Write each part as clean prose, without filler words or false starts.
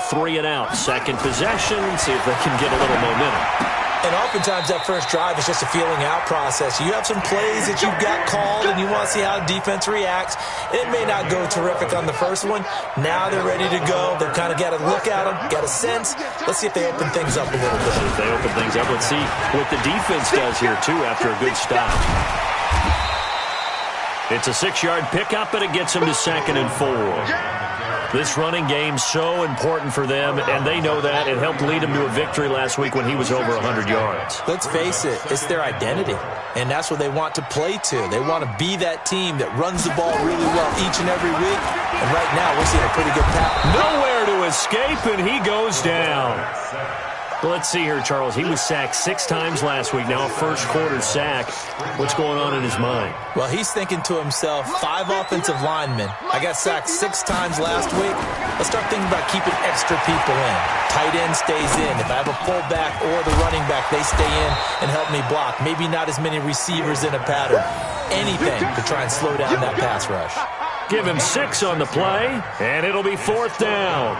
3 and out. Second possession, see if they can get a little momentum. And oftentimes that first drive is just a feeling out process. You have some plays that you've got called and you want to see how defense reacts. It may not go terrific on the first one. Now they're ready to go. They've kind of got to look at them, got a sense. Let's see if they open things up a little bit. If they open things up, let's see what the defense does here, too, after a good stop. It's a 6-yard pickup, and it gets them to 2nd and 4. This running game's so important for them, and they know that. It helped lead them to a victory last week when he was over 100 yards. Let's face it, it's their identity, and that's what they want to play to. They want to be that team that runs the ball really well each and every week, and right now we're seeing a pretty good pass. Nowhere to escape, and he goes down. Let's see here, Charles. He was sacked 6 times last week. Now a first-quarter sack. What's going on in his mind? Well, he's thinking to himself, 5 offensive linemen. I got sacked 6 times last week. Let's start thinking about keeping extra people in. Tight end stays in. If I have a fullback or the running back, they stay in and help me block. Maybe not as many receivers in a pattern. Anything to try and slow down that pass rush. Give him 6 on the play, and it'll be 4th down.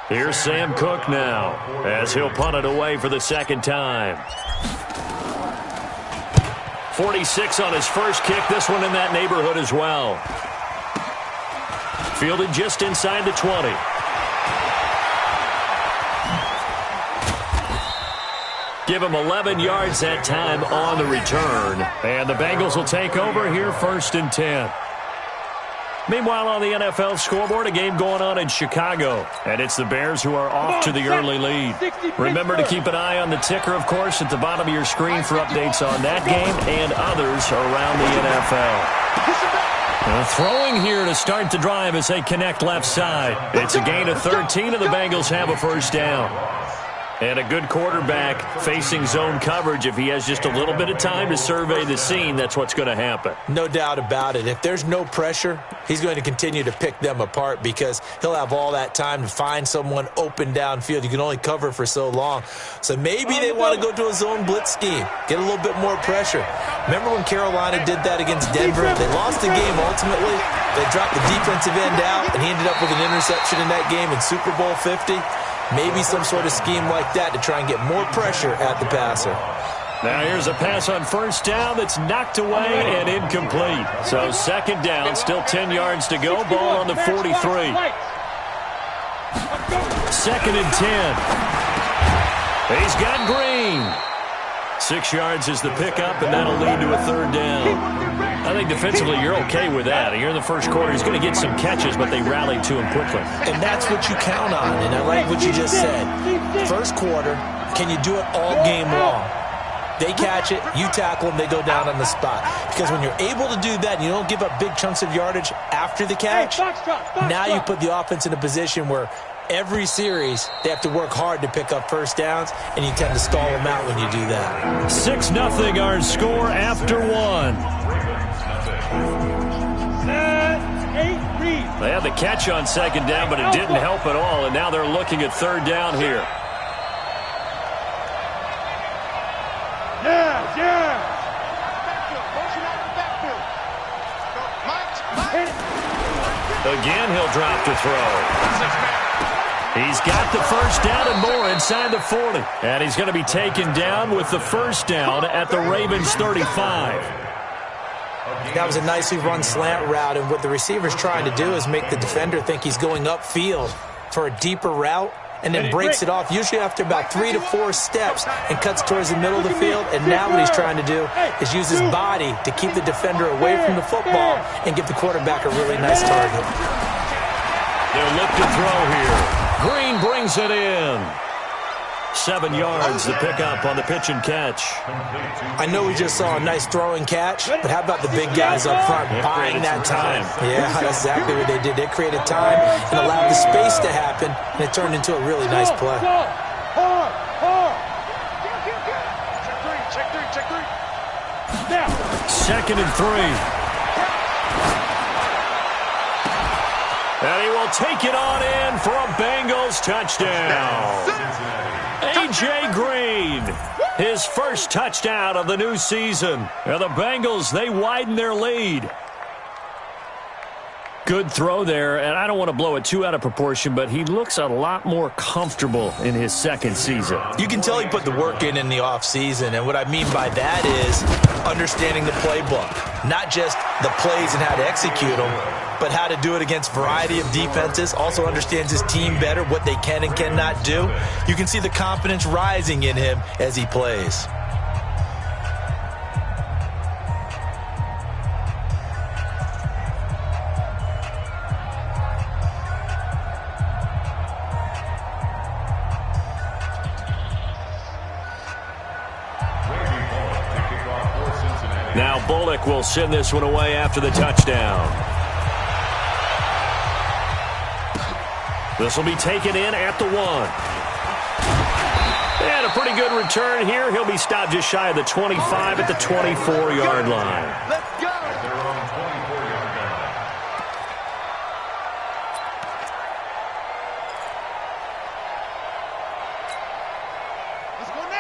Here's Sam Cook now, as he'll punt it away for the 2nd time. 46 on his first kick, this one in that neighborhood as well. Fielded just inside the 20. Give him 11 yards that time on the return. And the Bengals will take over here 1st and 10. Meanwhile, on the NFL scoreboard, a game going on in Chicago. And it's the Bears who are off to the early lead. Remember to keep an eye on the ticker, of course, at the bottom of your screen for updates on that game and others around the NFL. Throwing here to start the drive as they connect left side. It's a gain of 13, and the Bengals have a first down. And a good quarterback facing zone coverage. If he has just a little bit of time to survey the scene, that's what's going to happen. No doubt about it. If there's no pressure, he's going to continue to pick them apart because he'll have all that time to find someone open downfield. You can only cover for so long. So maybe they want to go to a zone blitz scheme, get a little bit more pressure. Remember when Carolina did that against Denver? They lost the game ultimately. They dropped the defensive end out, and he ended up with an interception in that game in Super Bowl 50. Maybe some sort of scheme like that to try and get more pressure at the passer. Now here's a pass on first down that's knocked away and incomplete. So 2nd down, still 10 yards to go. Ball on the 43. 2nd and 10. He's got Green. 6 yards is the pickup, and that'll lead to a 3rd down. I think defensively you're okay with that. Here in the first quarter, he's going to get some catches, but they rallied to him quickly. And that's what you count on, and I like what you just said. First quarter, can you do it all game long? They catch it, you tackle them, they go down on the spot. Because when you're able to do that and you don't give up big chunks of yardage after the catch, now you put the offense in a position where every series they have to work hard to pick up first downs, and you tend to stall them out when you do that. 6-0 our score after 1. They had the catch on 2nd down, but it didn't help at all, and now they're looking at 3rd down here. Again, he'll drop to throw. He's got the first down and more inside the 40. And he's going to be taken down with the first down at the Ravens 35. That was a nicely run slant route, and what the receiver's trying to do is make the defender think he's going upfield for a deeper route, and then breaks it off, usually after about 3 to 4 steps, and cuts towards the middle of the field. And now what he's trying to do is use his body to keep the defender away from the football and give the quarterback a really nice target. They'll look to throw here. Green brings it in. 7 yards, the pickup on the pitch and catch. I know we just saw a nice throwing catch, but how about the big guys up front buying that time? Yeah, that's exactly what they did. They created time and allowed the space to happen, and it turned into a really nice play. Second and 3. And he will take it on in for a Bengals touchdown. A.J. Green, his first touchdown of the new season. And the Bengals, they widen their lead. Good throw there, and I don't want to blow it too out of proportion, but he looks a lot more comfortable in his second season. You can tell he put the work in the offseason, and what I mean by that is understanding the playbook. Not just the plays and how to execute them, but how to do it against a variety of defenses. Also understands his team better, what they can and cannot do. You can see the confidence rising in him as he plays. Now Bullock will send this one away after the touchdown. This will be taken in at the 1. And a pretty good return here. He'll be stopped just shy of the 25 at the 24-yard line. Let's go.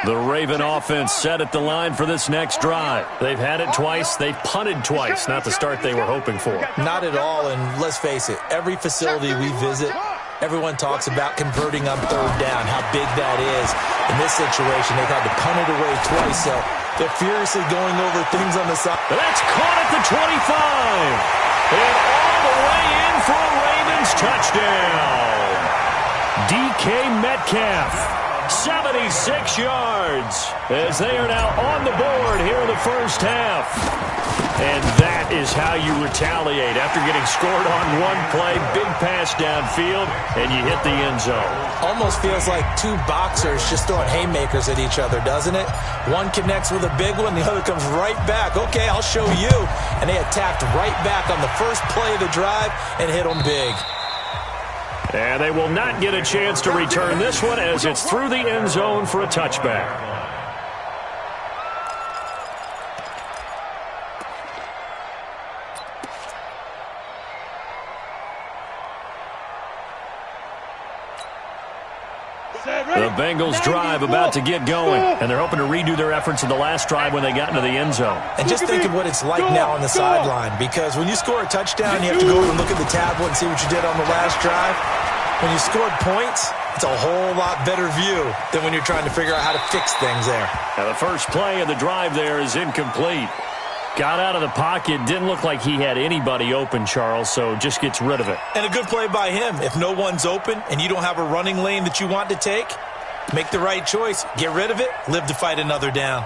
The Raven offense set at the line for this next drive. They've had it twice. They've punted twice. Not the start they were hoping for. Not at all, and let's face it, every facility we visit, everyone talks about converting on third down, how big that is. In this situation, they've had to punt it away twice, so they're furiously going over things on the side. That's caught at the 25. And all the way in for a Ravens touchdown. DK Metcalf. 76 yards as they are now on the board here in the first half. And that is how you retaliate after getting scored on one play, big pass downfield, and you hit the end zone. Almost feels like two boxers just throwing haymakers at each other, doesn't it? One connects with a big one, the other comes right back. Okay, I'll show you. And they attacked right back on the first play of the drive and hit them big. And they will not get a chance to return this one as it's through the end zone for a touchback. The Bengals drive about to get going, and they're hoping to redo their efforts in the last drive when they got into the end zone. And just think of what it's like now on the sideline, because when you score a touchdown, you have to go and look at the tablet and see what you did on the last drive. When you scored points, it's a whole lot better view than when you're trying to figure out how to fix things there. Now the first play of the drive there is incomplete. Got out of the pocket, didn't look like he had anybody open, Charles, so just gets rid of it. And a good play by him. If no one's open and you don't have a running lane that you want to take, make the right choice. Get rid of it, live to fight another down.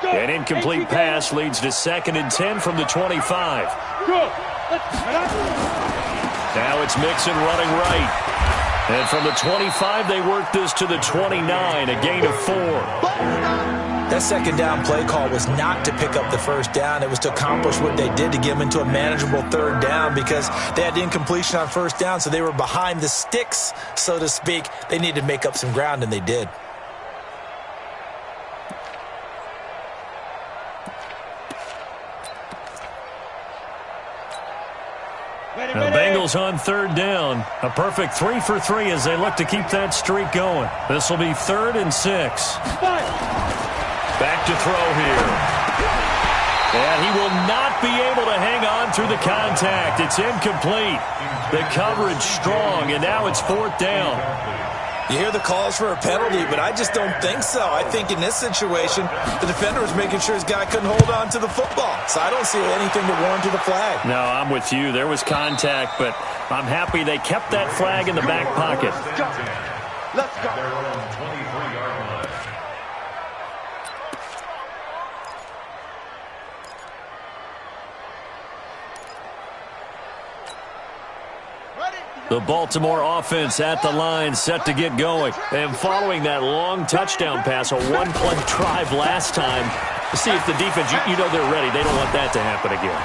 An incomplete pass leads to 2nd and 10 from the 25. Now it's Mixon running right. And from the 25, they work this to the 29, a gain of 4. That second down play call was not to pick up the first down. It was to accomplish what they did to get them into a manageable third down because they had incompletion on first down, so they were behind the sticks, so to speak. They needed to make up some ground, and they did. The Bengals on third down. A perfect 3 for 3 as they look to keep that streak going. This will be 3rd and 6. Back to throw here. And he will not be able to hang on through the contact. It's incomplete. The coverage strong, and now it's 4th down. You hear the calls for a penalty, but I just don't think so. I think in this situation, the defender was making sure his guy couldn't hold on to the football. So I don't see anything to warrant the flag. No, I'm with you. There was contact, but I'm happy they kept that flag in the back pocket. Let's go. The Baltimore offense at the line, set to get going. And following that long touchdown pass, a one-play drive last time, to see if the defense, you know they're ready. They don't want that to happen again.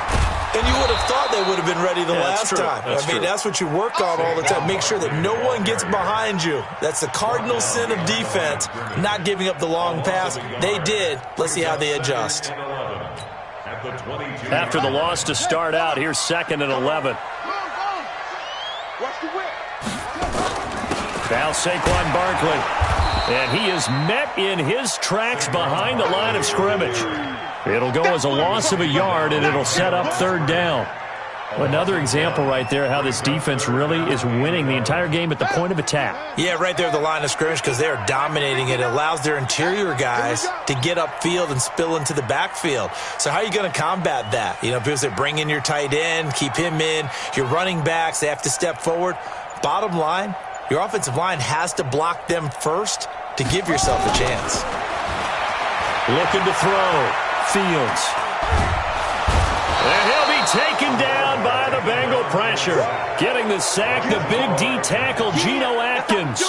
And you would have thought they would have been ready the last time. That's what you work on all the time. Make sure that no one gets behind you. That's the cardinal sin of defense, not giving up the long pass. They did. Let's see how they adjust. After the loss to start out, here's 2nd and 11. Now Saquon Barkley. And he is met in his tracks behind the line of scrimmage. It'll go as a loss of a yard, and it'll set up third down. Another example right there how this defense really is winning the entire game at the point of attack. Yeah, right there at the line of scrimmage because they are dominating it. It allows their interior guys to get upfield and spill into the backfield. So how are you going to combat that? You know, people say bring in your tight end, keep him in. Your running backs, they have to step forward. Bottom line, your offensive line has to block them first to give yourself a chance. Looking to throw. Fields. And he'll be taken down by the Bengal pressure. Getting the sack, the big D tackle, Geno Atkins.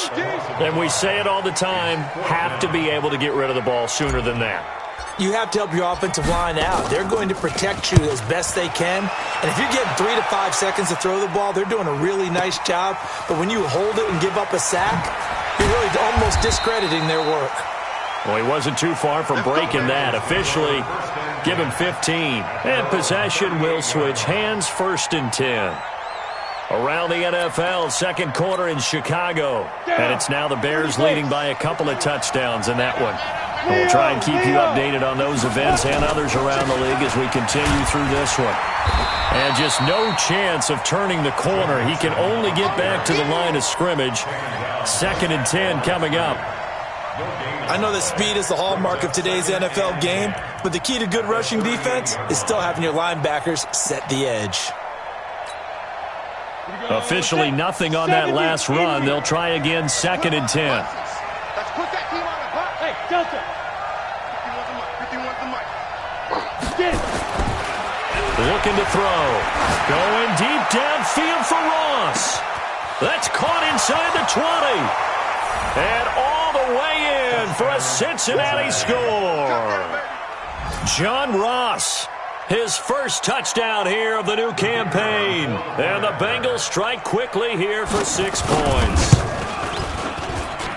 And we say it all the time, have to be able to get rid of the ball sooner than that. You have to help your offensive line out. They're going to protect you as best they can. And if you're getting 3 to 5 seconds to throw the ball, they're doing a really nice job. But when you hold it and give up a sack, you're really almost discrediting their work. Well, he wasn't too far from breaking that. Officially, give him 15. And possession will switch hands, 1st and 10. Around the NFL, second quarter in Chicago. And it's now the Bears leading by a couple of touchdowns in that one. We'll try and keep you updated on those events and others around the league as we continue through this one. And just no chance of turning the corner. He can only get back to the line of scrimmage. 2nd and 10 coming up. I know that speed is the hallmark of today's NFL game, but the key to good rushing defense is still having your linebackers set the edge. Officially nothing on that last run. They'll try again, 2nd and 10. Let's put that team on the clock. Hey, Delta. 51's the mic. Looking to throw. Going deep downfield for Ross. That's caught inside the 20. And all the way in for a Cincinnati score. John Ross, his first touchdown here of the new campaign. And the Bengals strike quickly here for 6 points.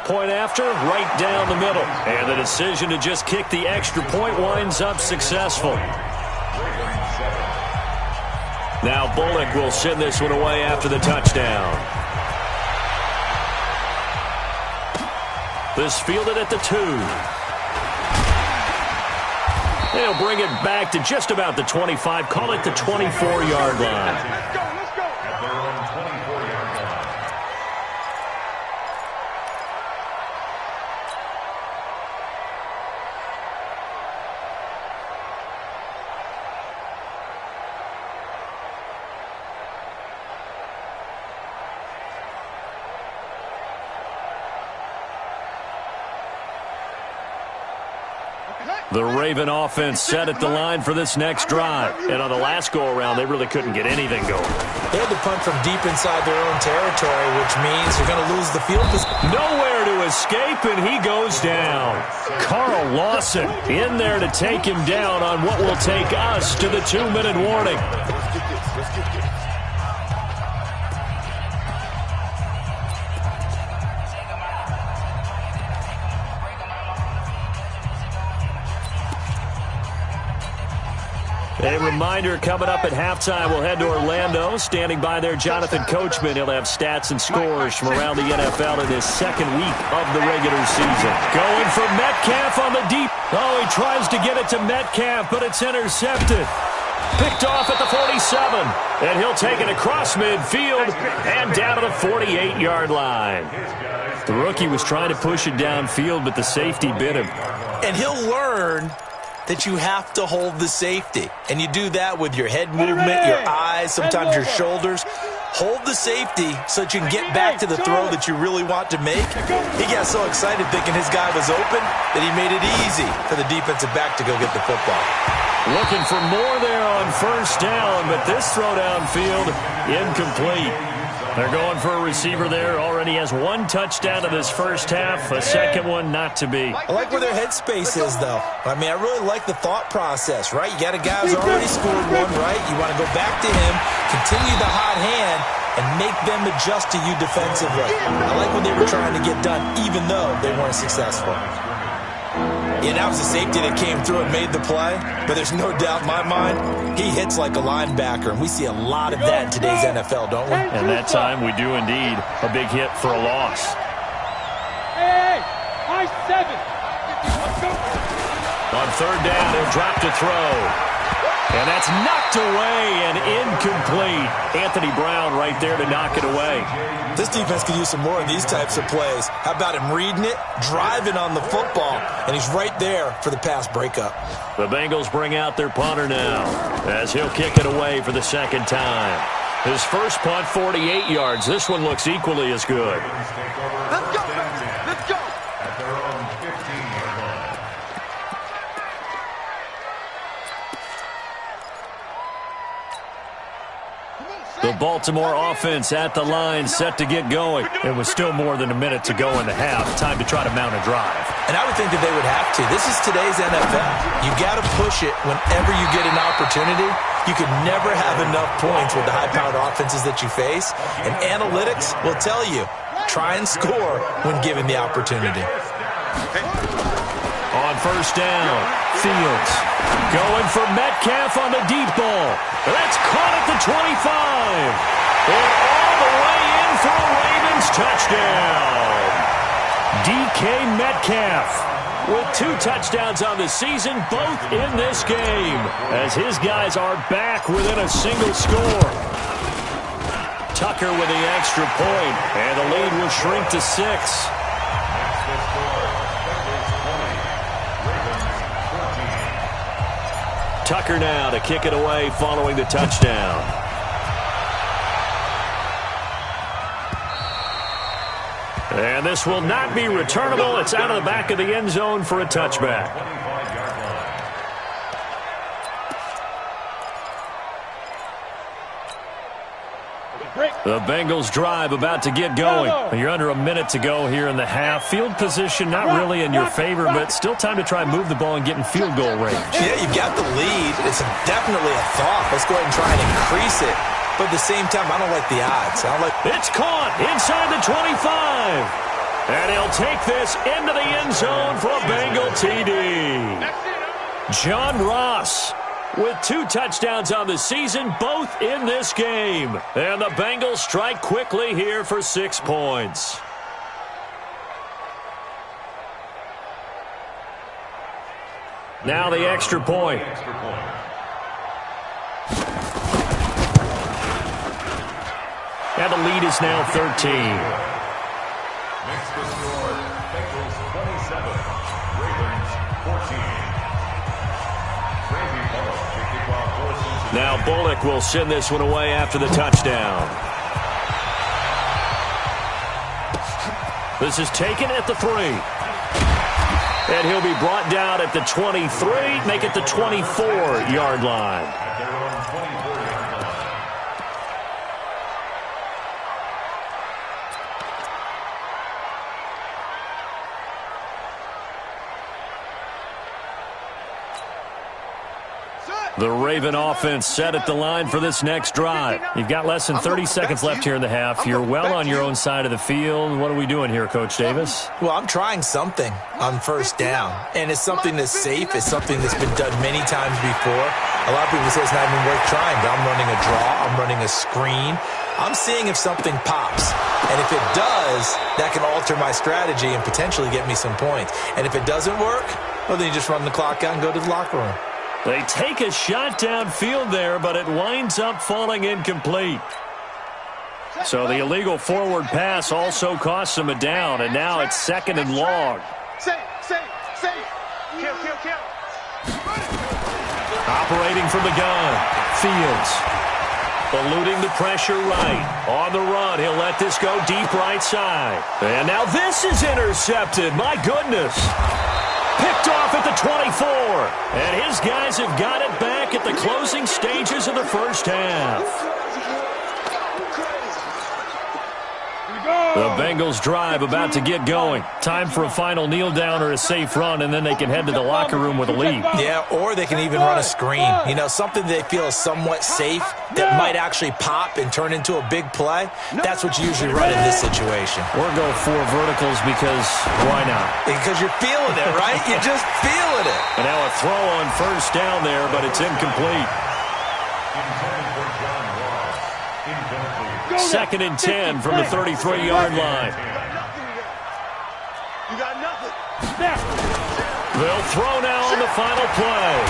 Point after, right down the middle. And the decision to just kick the extra point winds up successful. Now Bullock will send this one away after the touchdown. This fielded at the 2. They'll bring it back to just about the 25. Call it the 24-yard line. Let's go, let's go. The Raven offense set at the line for this next drive. And on the last go-around, they really couldn't get anything going. They had to punt from deep inside their own territory, which means you're going to lose the field position. Nowhere to escape, and he goes down. Carl Lawson in there to take him down on what will take us to the 2-minute warning. A reminder coming up at halftime, we'll head to Orlando. Standing by there, Jonathan Coachman. He'll have stats and scores from around the NFL in his second week of the regular season. Going for Metcalf on the deep. Oh, he tries to get it to Metcalf, but it's intercepted. Picked off at the 47. And he'll take it across midfield and down to the 48-yard line. The rookie was trying to push it downfield, but the safety bit him. And he'll learn that you have to hold the safety. And you do that with your head movement, your eyes, sometimes your shoulders. Hold the safety so that you can get back to the throw that you really want to make. He got so excited thinking his guy was open that he made it easy for the defensive back to go get the football. Looking for more there on first down, but this throw downfield incomplete. They're going for a receiver there. Already has 1 touchdown in this first half. A second one not to be. I like where their headspace is, though. I mean, I really like the thought process, right? You got a guy who's already scored one, right? You want to go back to him, continue the hot hand, and make them adjust to you defensively. I like what they were trying to get done, even though they weren't successful. Yeah, that was the safety that came through and made the play, but there's no doubt in my mind, he hits like a linebacker, and we see a lot of that in today's NFL, don't we? And that time we do indeed. A big hit for a loss. Hey, On third down, he'll drop to throw. And that's knocked away and incomplete. Anthony Brown right there to knock it away. This defense could use some more of these types of plays. How about him reading it, driving on the football, and he's right there for the pass breakup. The Bengals bring out their punter now as he'll kick it away for the second time. His first punt, 48 yards. This one looks equally as good. Let's go, let's go. At their own 15-yard line. The Baltimore offense at the line, set to get going. It was still more than a minute to go in the half. Time to try to mount a drive. And I would think that they would have to. This is today's NFL. You got to push it whenever you get an opportunity. You can never have enough points with the high-powered offenses that you face. And analytics will tell you, try and score when given the opportunity. On first down, Fields going for Metcalf on the deep ball. That's caught at the 25. And all the way in for a Ravens touchdown. DK Metcalf with 2 touchdowns on the season, both in this game, as his guys are back within a single score. Tucker with the extra point, and the lead will shrink to 6. Tucker now to kick it away following the touchdown. And this will not be returnable. It's out of the back of the end zone for a touchback. The Bengals drive about to get going. You're under a minute to go here in the half. Field position not really in your favor, but still time to try and move the ball and get in field goal range. Yeah, you've got the lead. It's definitely a thought. Let's go ahead and try and increase it. But at the same time, I don't like the odds. It's caught inside the 25. And he'll take this into the end zone for a Bengal TD. John Ross with 2 touchdowns on the season, both in this game. And the Bengals strike quickly here for 6 points. Now the extra point. And the lead is now 13. Makes the score, Bengals 27, Ravens 14. Now Bullock will send this one away after the touchdown. This is taken at the 3. And he'll be brought down at the 23, make it the 24-yard line. At their own 24-yard line. The Raven offense set at the line for this next drive. You've got less than 30 seconds left here in the half. You're well on your own side of the field. What are we doing here, Coach Davis? Well, I'm trying something on first down, and it's something that's safe. It's something that's been done many times before. A lot of people say it's not even worth trying, but I'm running a draw. I'm running a screen. I'm seeing if something pops. And if it does, that can alter my strategy and potentially get me some points. And if it doesn't work, well, then you just run the clock out and go to the locker room. They take a shot downfield there, but it winds up falling incomplete. So the illegal forward pass also costs him a down, and now it's 2nd and long. Safe. Kill. Operating from the gun, Fields. Eluding the pressure right. On the run, he'll let this go deep right side. And now this is intercepted. My goodness. Picked off at the 24. And his guys have got it back at the closing stages of the first half. The Bengals drive about to get going. Time for a final kneel down or a safe run, and then they can head to the locker room with a lead. Yeah, or they can even run a screen. You know, something they feel is somewhat safe that might actually pop and turn into a big play. That's what you usually run in this situation. Or go 4 verticals because why not? Because you're feeling it, right? You're just feeling it. And now a throw on first down there, but it's incomplete. 2nd and 10 from the 33-yard line. You got nothing. They'll throw now on the final play.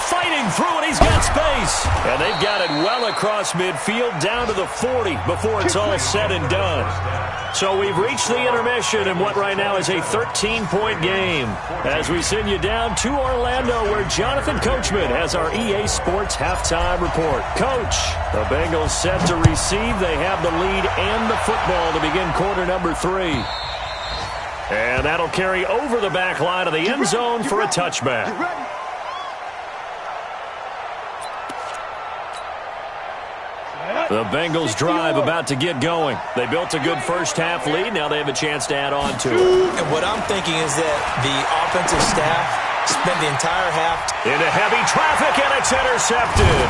Fighting through it, he's got space. And they've got it well across midfield, down to the 40 before it's all said and done. So we've reached the intermission in what right now is a 13-point game. As we send you down to Orlando, where Jonathan Coachman has our EA Sports halftime report. Coach, the Bengals set to receive. They have the lead and the football to begin quarter number 3. And that'll carry over the back line of the end zone for a touchback. The Bengals drive about to get going. They built a good first-half lead. Now they have a chance to add on to it. And what I'm thinking is that the offensive staff spent the entire half into heavy traffic, and it's intercepted.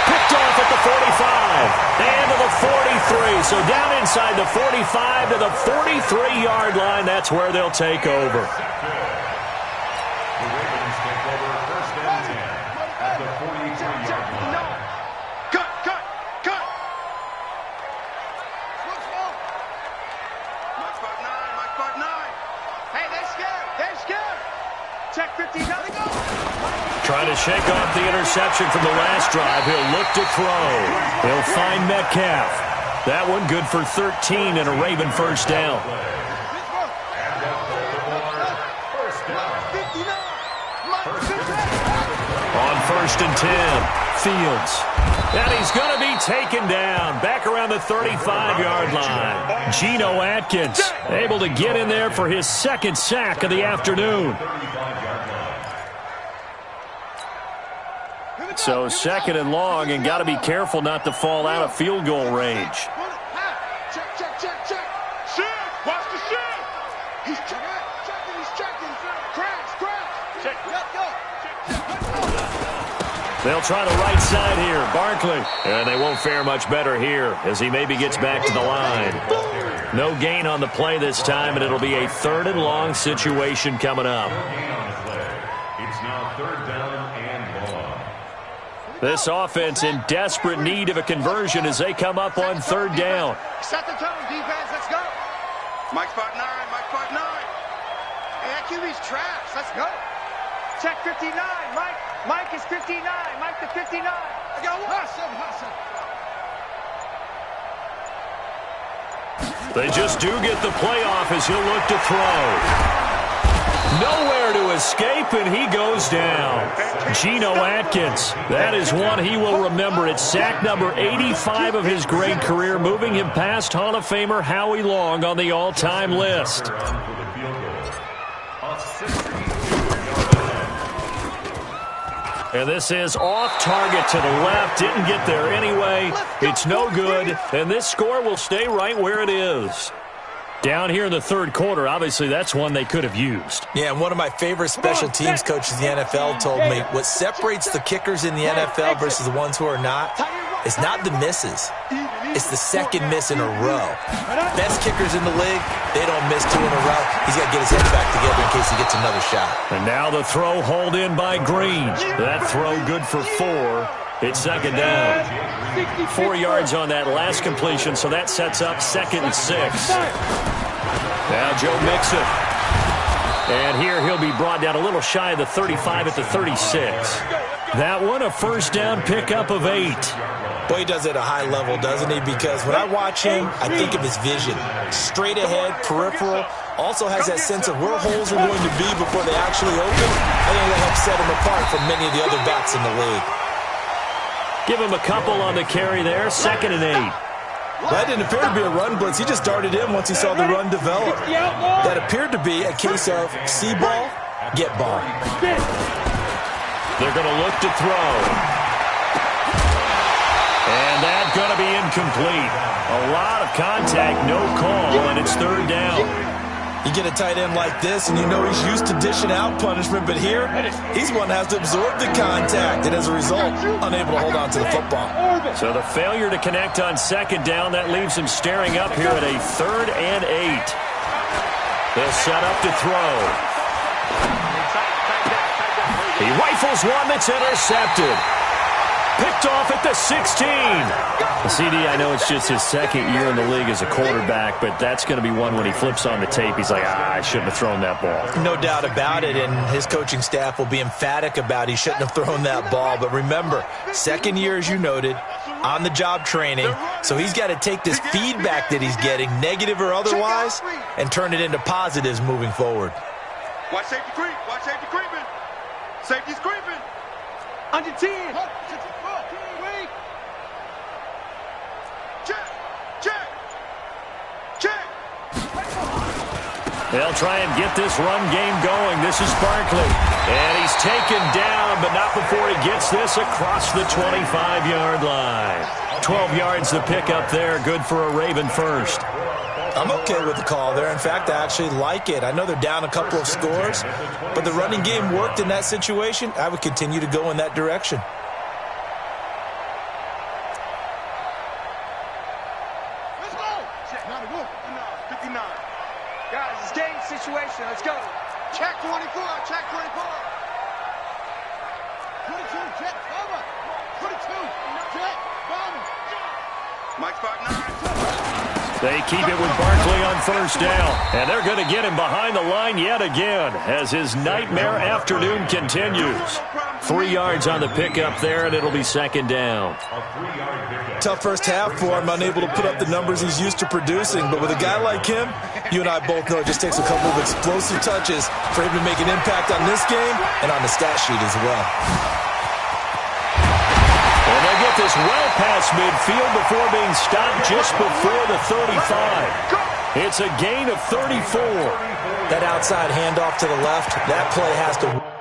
Picked off at the 45 and to the 43. So down inside the 45 to the 43-yard line. That's where they'll take over. The Ravens take over first and 10 at the 43-yard line. Check 15, gotta go. Trying to shake off the interception from the last drive. He'll look to throw. He'll find Metcalf. That one good for 13 and a Raven first down. On first and 10, Fields. And he's going to be taken down back around the 35-yard line. Geno Atkins able to get in there for his second sack of the afternoon. So second and long, and got to be careful not to fall out of field goal range. Check, check, check, check. Shift, watch the shift. He's checking, he's checking. Crash. Check, let go. They'll try the right side here, Barkley. And they won't fare much better here as he maybe gets back to the line. No gain on the play this time, and it'll be a third and long situation coming up. It's now third down and long. This offense in desperate need of a conversion as they come up on third down. Set the tone, defense. Let's go. Mike spot 9. Mike spot 9. Hey, that QB's trash. Let's go. Check 59. Mike is 59. Mike to 59. I got Hustle. They just do get the playoff as he'll look to throw. Nowhere to escape, and he goes down. Geno Atkins, that is one he will remember. It's sack number 85 of his great career, moving him past Hall of Famer Howie Long on the all-time list. And this is off target to the left. Didn't get there anyway. It's no good, and this score will stay right where it is. Down here in the third quarter, obviously that's one they could have used. Yeah, and one of my favorite special teams coaches in the NFL told me what separates the kickers in the NFL versus the ones who are not is not the misses. It's the second miss in a row. Best kickers in the league, they don't miss 2 in a row. He's got to get his head back together in case he gets another shot. And now the throw hauled in by Green. That throw good for 4. It's second down. 4 yards on that last completion, so that sets up second and 6. Now Joe Mixon. And here he'll be brought down a little shy of the 35 at the 36. That one a first down pickup of 8. Boy, he does it at a high level, doesn't he? Because when I watch him, I think of his vision. Straight ahead, peripheral. Also has that sense of where holes are going to be before they actually open. I think that helps set him apart from many of the other backs in the league. Give him a couple on the carry there. Second and 8. That didn't appear to be a run blitz. He just darted in once he saw the run develop. That appeared to be a case of see ball, get ball. They're going to look to throw. And that's going to be incomplete. A lot of contact, no call, and it's third down. You get a tight end like this, and you know he's used to dishing out punishment, but here, he's one that has to absorb the contact, and as a result, unable to hold on to the football. So the failure to connect on second down, that leaves him staring up here at a third and 8. They'll set up to throw. He rifles one that's intercepted. picked off at the 16. CD, I know it's just his second year in the league as a quarterback, but that's going to be one when he flips on the tape. He's like, I shouldn't have thrown that ball. No doubt about it, and his coaching staff will be emphatic about he shouldn't have thrown that ball. But remember, second year, as you noted, on-the-job training, so he's got to take this feedback that he's getting, negative or otherwise, and turn it into positives moving forward. Watch safety creep. Watch safety creeping. Safety's creeping. Under 10. Check. Check. Check. They'll try and get this run game going. This is Barkley. And he's taken down, but not before he gets this across the 25-yard line. 12 yards to pick up there. Good for a Raven first. I'm okay with the call there. In fact, I actually like it. I know they're down a couple of scores, but the running game worked in that situation. I would continue to go in that direction. Let's go. Check. 59. Guys, it's game situation. Let's go. Check 24. Check 24. 22. Check. Cover. 22. Check. Bomb. Mike spot 9. They keep it with Barkley on first down. And they're going to get him behind the line yet again as his nightmare afternoon continues. 3 yards on the pickup there, and it'll be second down. Tough first half for him, unable to put up the numbers he's used to producing. But with a guy like him, you and I both know it just takes a couple of explosive touches for him to make an impact on this game and on the stat sheet as well. And they get this well past midfield before being stopped just before the 35. It's a gain of 34. That outside handoff to the left, that play has to...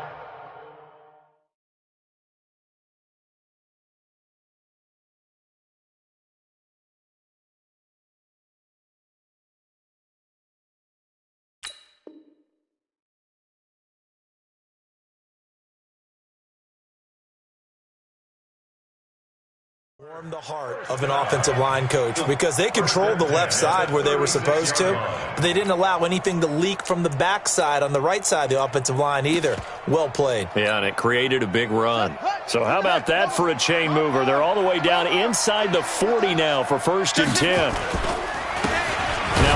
warm the heart of an offensive line coach because they controlled the left side where they were supposed to, but they didn't allow anything to leak from the backside on the right side of the offensive line either. Well played. Yeah, and it created a big run. So how about that for a chain mover? They're all the way down inside the 40 now for first and 10. Now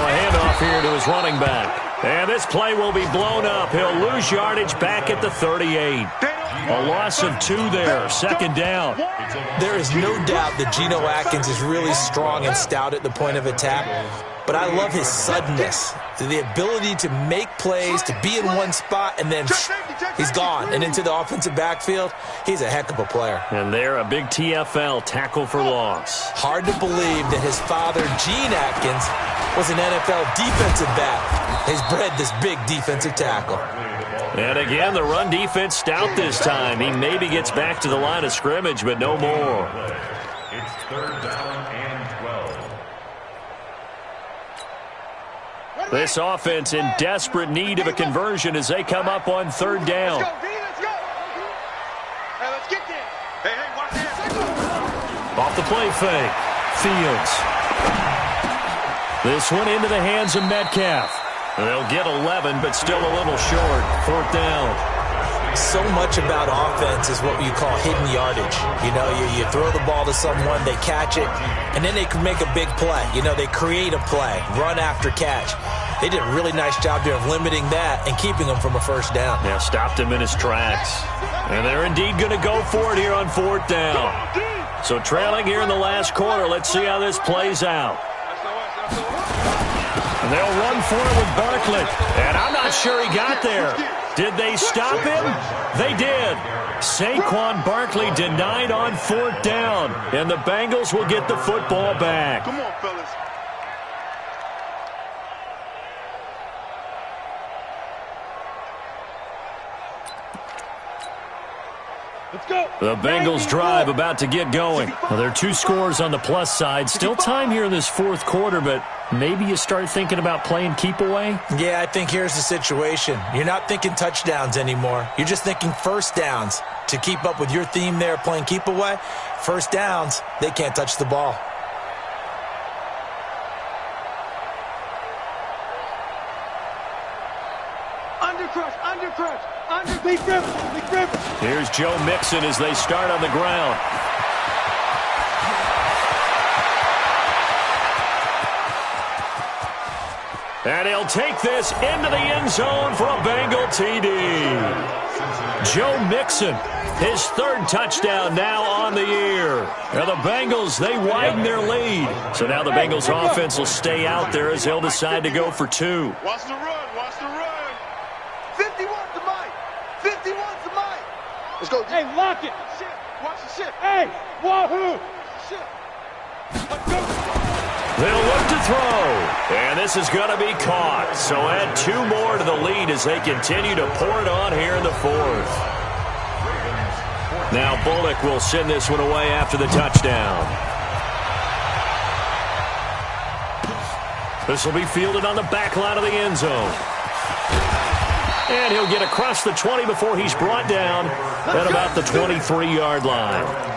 a handoff here to his running back. And this play will be blown up. He'll lose yardage back at the 38. A loss of 2 there, second down. There is no doubt that Geno Atkins is really strong and stout at the point of attack, but I love his suddenness, the ability to make plays, to be in one spot, and then he's gone and into the offensive backfield. He's a heck of a player. And there, a big TFL, tackle for loss. Hard to believe that his father, Gene Atkins, was an NFL defensive back. He's bred this big defensive tackle. And again, the run defense stout this time. He maybe gets back to the line of scrimmage, but no more. It's third down and 12. This offense in desperate need of a conversion as they come up on third down. Let's go, D. Let's go. Hey, let's get there. Hey, watch this. Off the play fake. Fields. This one into the hands of Metcalf. They'll get 11, but still a little short. Fourth down. So much about offense is what you call hidden yardage. You know, you throw the ball to someone, they catch it, and then they can make a big play. You know, they create a play, run after catch. They did a really nice job there of limiting that and keeping him from a first down. Yeah, stopped him in his tracks. And they're indeed going to go for it here on fourth down. So trailing here in the last quarter. Let's see how this plays out. And they'll run for it with Barkley. And I'm not sure he got there. Did they stop him? They did. Saquon Barkley denied on fourth down. And the Bengals will get the football back. Come on, fellas. Let's go. The Bengals drive about to get going. Well, there are 2 scores on the plus side. Still time here in this fourth quarter, but maybe you start thinking about playing keep away? Yeah, I think here's the situation. You're not thinking touchdowns anymore. You're just thinking first downs. To keep up with your theme there, playing keep away, first downs, they can't touch the ball. Under Big River. Here's Joe Mixon as they start on the ground. And he'll take this into the end zone for a Bengal TD. Joe Mixon, his third touchdown now on the year. Now the Bengals, they widen their lead. So now the Bengals offense will stay out there as they'll decide to go for two. Watch the run. Watch the run. 51 to Mike. 51 to Mike. Let's go. Hey, lock it. Shit. Watch the shit. Hey, wahoo. Shit. They'll look to throw, and this is going to be caught. So add two more to the lead as they continue to pour it on here in the fourth. Now Bullock will send this one away after the touchdown. This will be fielded on the back line of the end zone. And he'll get across the 20 before he's brought down at about the 23-yard line.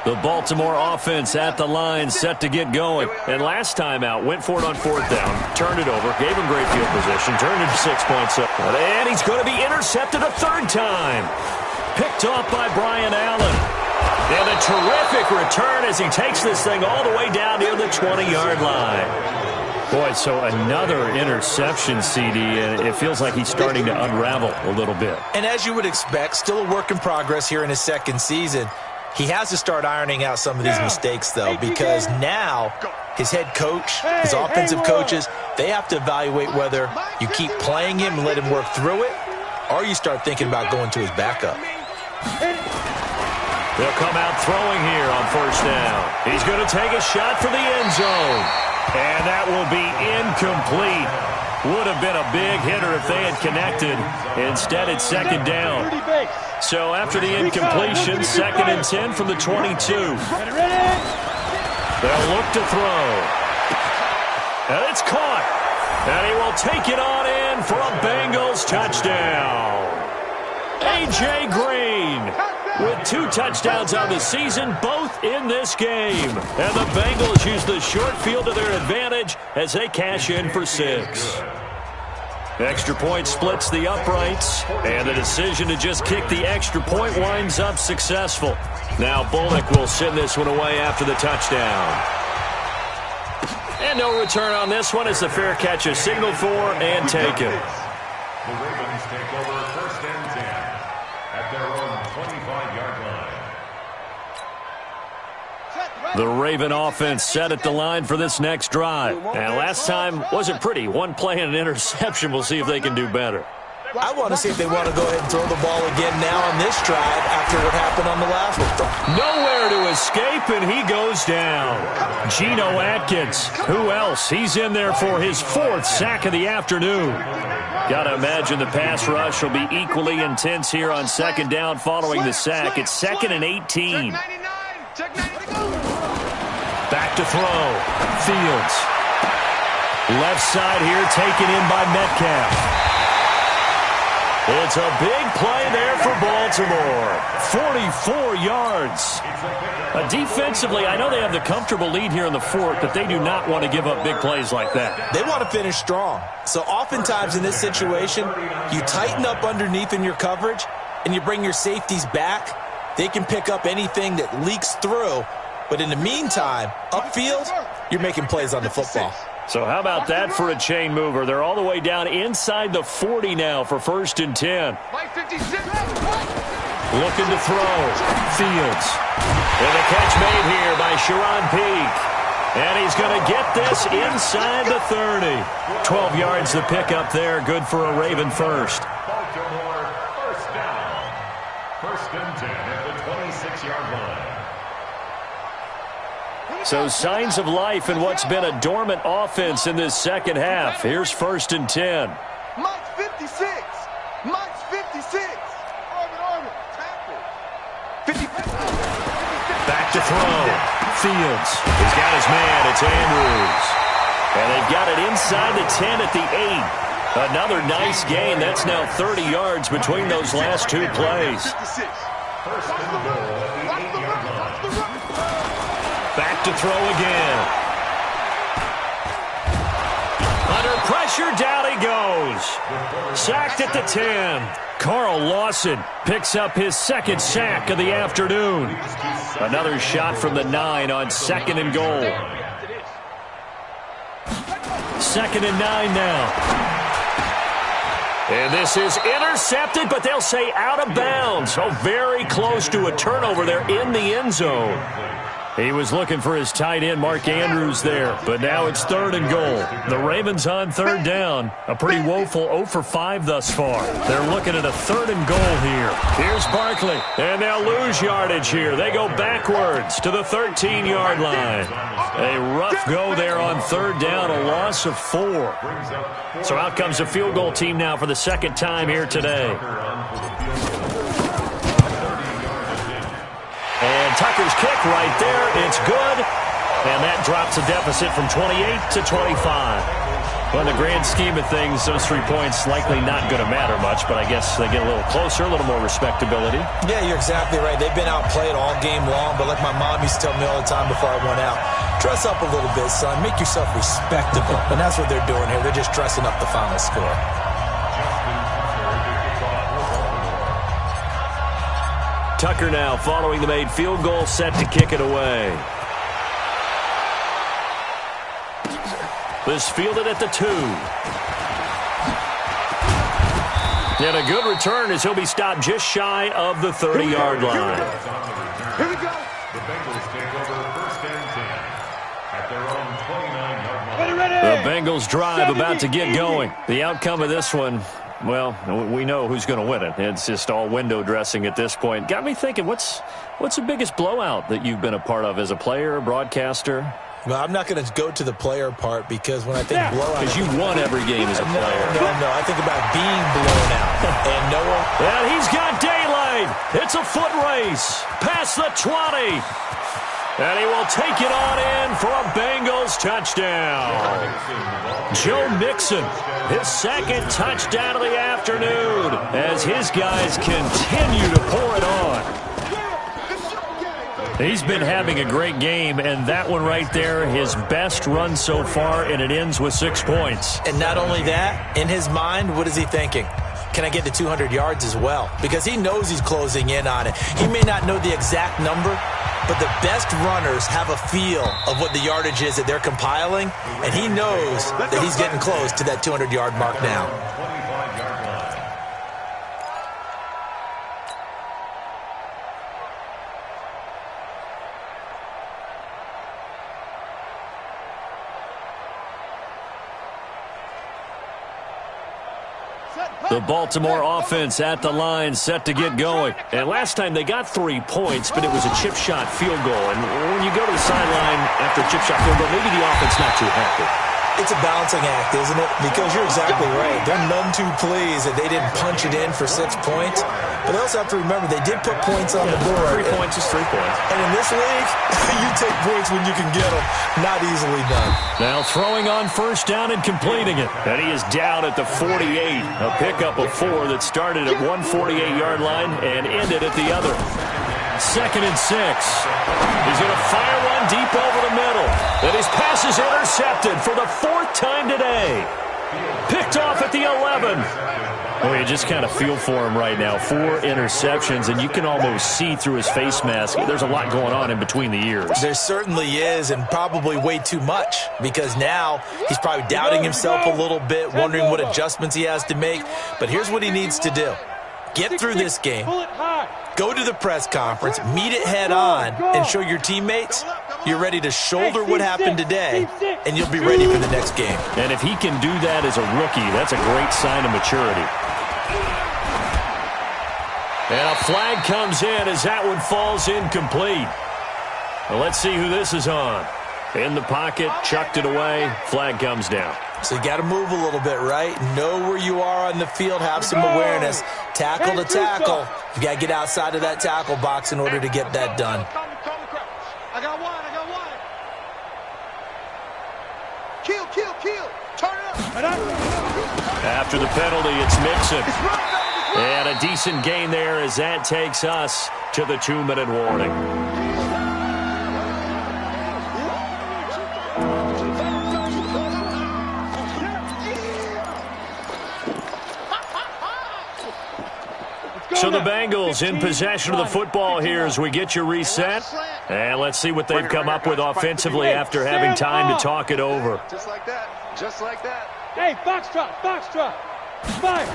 The Baltimore offense at the line, set to get going. And last time out, went for it on fourth down, turned it over, gave him great field position, turned it 6 points up. And he's going to be intercepted a third time. Picked off by Brian Allen. And a terrific return as he takes this thing all the way down near the 20-yard line. Boy, so another interception, CD, and it feels like he's starting to unravel a little bit. And as you would expect, still a work in progress here in his second season. He has to start ironing out some of these mistakes, though, because now his head coach, his offensive coaches, they have to evaluate whether you keep playing him and let him work through it, or you start thinking about going to his backup. They'll come out throwing here on first down. He's going to take a shot for the end zone. And that will be incomplete. Would have been a big hitter if they had connected. Instead, it's second down. So after the incompletion, 2nd and 10 from the 22. They'll look to throw. And it's caught. And he will take it on in for a Bengals touchdown. A.J. Green with 2 touchdowns on the season, both in this game. And the Bengals use the short field to their advantage as they cash in for 6. Extra point splits the uprights, and the decision to just kick the extra point winds up successful. Now Bullock will send this one away after the touchdown. And no return on this one as the fair catch is signaled for and taken. The Ravens take over 1st and 10 at their own 25-yard line. The Raven offense set at the line for this next drive. And last time wasn't pretty. One play and an interception. We'll see if they can do better. I want to see if they want to go ahead and throw the ball again now on this drive after what happened on the last one. Nowhere to escape, and he goes down. Geno Atkins. Who else? He's in there for his 4th sack of the afternoon. Got to imagine the pass rush will be equally intense here on 2nd down following the sack. It's 2nd and 18. Back to throw. Fields. Left side here taken in by Metcalf. It's a big play there for Baltimore. 44 yards. Defensively, I know they have the comfortable lead here in the 4th, but they do not want to give up big plays like that. They want to finish strong. So oftentimes in this situation, you tighten up underneath in your coverage, and you bring your safeties back. They can pick up anything that leaks through. But in the meantime, upfield, you're making plays on the football. So how about that for a chain mover? They're all the way down inside the 40 now for 1st and 10. Looking to throw. Fields. And the catch made here by Sharon Peak. And he's going to get this inside the 30. 12 yards to pick up there. Good for a Raven first. Baltimore 1st down. 1st and 10 at the 26-yard line. So signs of life in what's been a dormant offense in this second half. Here's 1st and 10. Mike's 56. Mike's 56. Orbit. Tackle. 50. Back to throw. Fields. He's got his man. It's Andrews. And they've got it inside the 10 at the 8. Another nice gain. That's now 30 yards between those last 2 plays. 1st and goal at the 8-yard line. Back to throw again. Under pressure, down he goes. Sacked at the 10. Carl Lawson picks up his second sack of the afternoon. Another shot from the 9 on 2nd and goal. 2nd and 9 now. And this is intercepted, but they'll say out of bounds. Oh, very close to a turnover there in the end zone. He was looking for his tight end, Mark Andrews, there. But now it's 3rd and goal. The Ravens on 3rd down. A pretty woeful 0 for 5 thus far. They're looking at a 3rd and goal here. Here's Barkley. And they'll lose yardage here. They go backwards to the 13-yard line. A rough go there on 3rd down, a loss of 4. So out comes the field goal team now for the second time here today. And Tucker's kick right there. It's good. And that drops a deficit from 28 to 25. Well, in the grand scheme of things, those 3 points likely not going to matter much, but I guess they get a little closer, a little more respectability. Yeah, you're exactly right. They've been outplayed all game long, but like my mom used to tell me all the time before I went out, dress up a little bit, son. Make yourself respectable. And that's what they're doing here. They're just dressing up the final score. Tucker now following the made field goal, set to kick it away. This fielded at the 2. And a good return as he'll be stopped just shy of the 30-yard line. Here we go. The Bengals take over 1st and 10 at their own 29-yard line. The Bengals drive about to get going. The outcome of this one, well, we know who's going to win it. It's just all window dressing at this point. Got me thinking, what's the biggest blowout that you've been a part of as a player, broadcaster? Well, I'm not going to go to the player part because when I think blowout... Because you won every game as a player. No. I think about being blown out. And Noah... And he's got daylight. It's a foot race. Past the 20. And he will take it on in for a Bengals touchdown. Joe Mixon, his second touchdown of the afternoon as his guys continue to pour it on. He's been having a great game, and that one right there, his best run so far, and it ends with 6 points. And not only that, in his mind, what is he thinking? Can I get to 200 yards as well? Because he knows he's closing in on it. He may not know the exact number, but the best runners have a feel of what the yardage is that they're compiling, and he knows that he's getting close to that 200-yard mark now. The Baltimore offense at the line, set to get going. And last time they got 3 points, but it was a chip shot field goal. And when you go to the sideline after a chip shot field goal, maybe the offense not too happy. It's a balancing act, isn't it? Because you're exactly right. They're none too pleased that they didn't punch it in for 6 points. But they also have to remember they did put points on the board. 3 points is 3 points. And in this league, you take points when you can get them. Not easily done. Now throwing on 1st down and completing it. And he is down at the 48. A pickup of 4 that started at one 48-yard line and ended at the other. 2nd and 6. He's going to fire one deep over the middle. And his pass is intercepted for the 4th time today. Picked off at the 11. Oh, you just kind of feel for him right now. 4 interceptions, and you can almost see through his face mask. There's a lot going on in between the ears. There certainly is, and probably way too much, because now he's probably doubting himself a little bit, wondering what adjustments he has to make. But here's what he needs to do. Get through this game, go to the press conference, meet it head on, and show your teammates you're ready to shoulder what happened today, and you'll be ready for the next game. And if he can do that as a rookie, that's a great sign of maturity. And a flag comes in as that one falls incomplete. Well, let's see who this is on. In the pocket, chucked it away, flag comes down. So you got to move a little bit, right? Know where you are on the field, have some awareness. Tackle to tackle. You got to get outside of that tackle box in order to get that done. I got one. Kill. Turn it up. After the penalty, it's Mixon. And a decent gain there as that takes us to the 2-minute warning. So the Bengals in possession of the football here as we get you reset. And let's see what they've come up with offensively after having time to talk it over. Just like that. Just like that. Hey, foxtrot, foxtrot. Fire.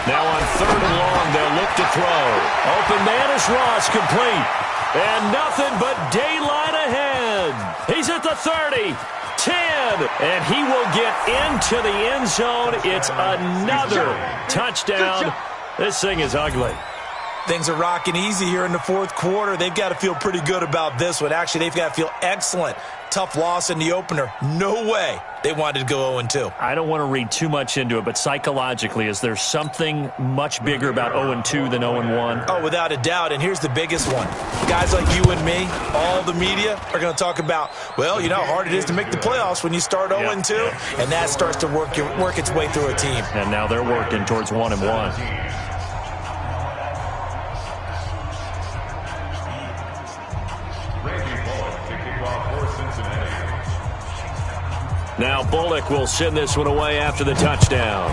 Now on 3rd and long, they'll look to throw. Open man is Ross, complete. And nothing but daylight ahead. He's at the 30, 10, and he will get into the end zone. It's another touchdown. This thing is ugly. Things are rocking easy here in the 4th quarter. They've got to feel pretty good about this one. Actually, they've got to feel excellent. Tough loss in the opener. No way they wanted to go 0-2. I don't want to read too much into it, but psychologically, is there something much bigger about 0-2 than 0-1? Oh, without a doubt, and here's the biggest one. Guys like you and me, all the media, are going to talk about, well, you know how hard it is to make the playoffs when you start 0-2, and that starts to work its way through a team. And now they're working towards 1-1. Now Bullock will send this one away after the touchdown.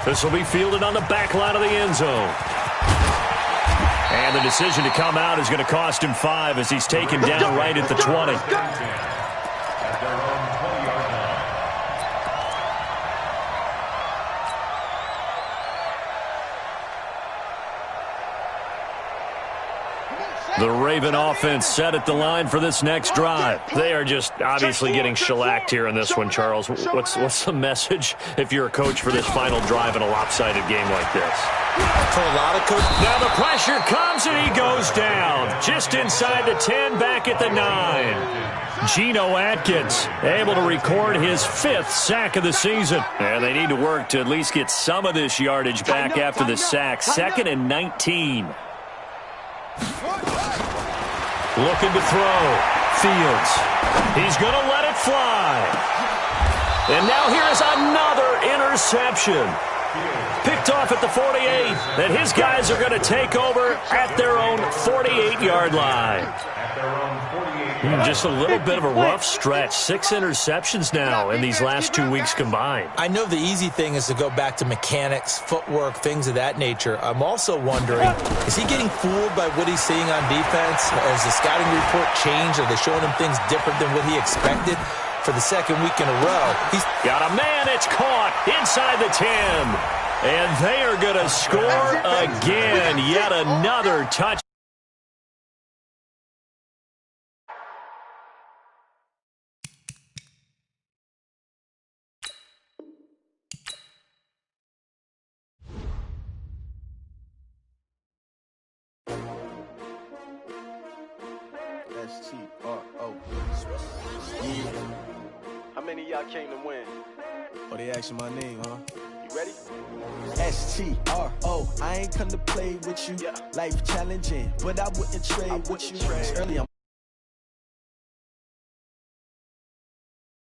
This will be fielded on the back line of the end zone. And the decision to come out is going to cost him 5 as he's taken down right at the 20. The Raven offense set at the line for this next drive. They are just obviously getting shellacked here in this one, Charles. What's the message if you're a coach for this final drive in a lopsided game like this? For a lot of coaches. Now the pressure comes and he goes down. Just inside the 10, back at the 9. Geno Atkins able to record his 5th sack of the season. And they need to work to at least get some of this yardage back after the sack. 2nd and 19. Looking to throw. Fields. He's going to let it fly. And now here is another interception. Picked off at the 48. And his guys are going to take over at their own 48-yard line. Just a little bit of a rough stretch. 6 interceptions now in these last 2 weeks combined. I know the easy thing is to go back to mechanics, footwork, things of that nature. I'm also wondering, is he getting fooled by what he's seeing on defense? Has the scouting report changed? Are they showing him things different than what he expected? For the 2nd week in a row, he's got a man. It's caught inside the 10. And they are going to score again. Yet another touch. S-T-R-O. How many of y'all came to win? Oh, they asking my name, huh? You ready? S-T-R-O. I ain't come to play with you. Yeah. Life challenging, but I wouldn't trade with you. It's early, I'm